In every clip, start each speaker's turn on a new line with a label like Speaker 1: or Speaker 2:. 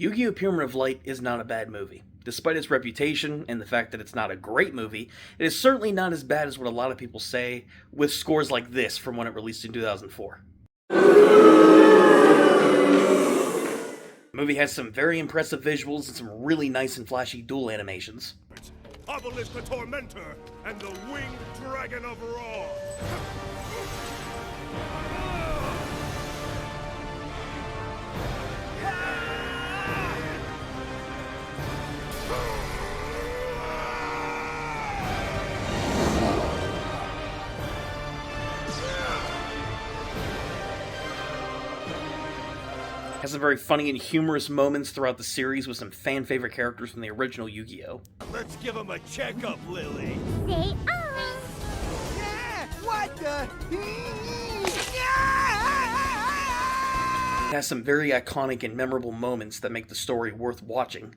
Speaker 1: Yu-Gi-Oh! Pyramid of Light is not a bad movie. Despite its reputation and the fact that it's not a great movie, it is certainly not as bad as what a lot of people say, with scores like this from when it released in 2004. The movie has some very impressive visuals and some really nice and flashy duel animations.
Speaker 2: Obelisk the Tormentor and the Winged Dragon of Ra!
Speaker 1: Has some very funny and humorous moments throughout the series with some fan-favorite characters from the original Yu-Gi-Oh!
Speaker 2: Let's give him a checkup, Lily!
Speaker 3: Say oh!
Speaker 4: Yeah! What the?
Speaker 1: It has some very iconic and memorable moments that make the story worth watching.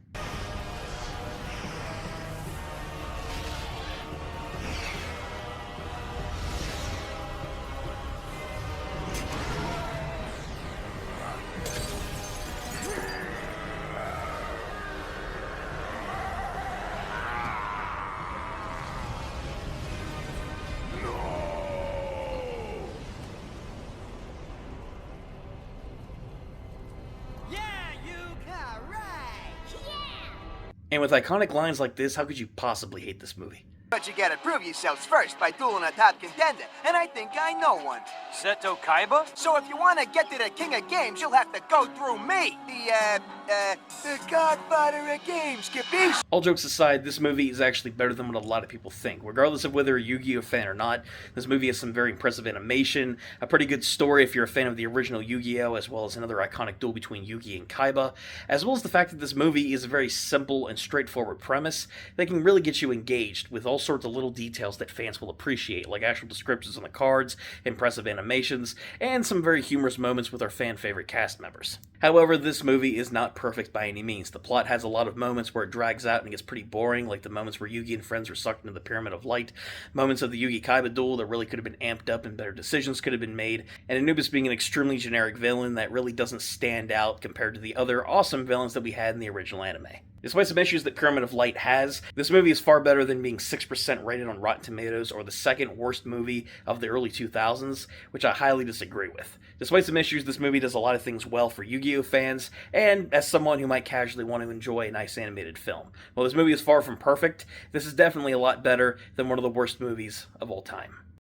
Speaker 1: And with iconic lines like this, how could you possibly hate this movie?
Speaker 4: But you gotta prove yourselves first by dueling a top contender, and I think I know one.
Speaker 5: Seto Kaiba?
Speaker 4: So if you wanna get to the king of games, you'll have to go through me, the godfather of games, Capiche?
Speaker 1: All jokes aside, this movie is actually better than what a lot of people think. Regardless of whether you're a Yu-Gi-Oh! Fan or not, this movie has some very impressive animation, a pretty good story if you're a fan of the original Yu-Gi-Oh!, as well as another iconic duel between Yugi and Kaiba, as well as the fact that this movie is a very simple and straightforward premise that can really get you engaged with all sorts of little details that fans will appreciate, like actual descriptions on the cards, impressive animations, and some very humorous moments with our fan-favorite cast members. However, this movie is not perfect by any means. The plot has a lot of moments where it drags out and gets pretty boring, like the moments where Yugi and friends are sucked into the Pyramid of Light, moments of the Yugi-Kaiba duel that really could have been amped up and better decisions could have been made, and Anubis being an extremely generic villain that really doesn't stand out compared to the other awesome villains that we had in the original anime. Despite some issues that Pyramid of Light has, this movie is far better than being 6% rated on Rotten Tomatoes or the second worst movie of the early 2000s, which I highly disagree with. Despite some issues, this movie does a lot of things well for Yu-Gi-Oh! Fans, and as someone who might casually want to enjoy a nice animated film. While this movie is far from perfect, this is definitely a lot better than one of the worst movies of all time.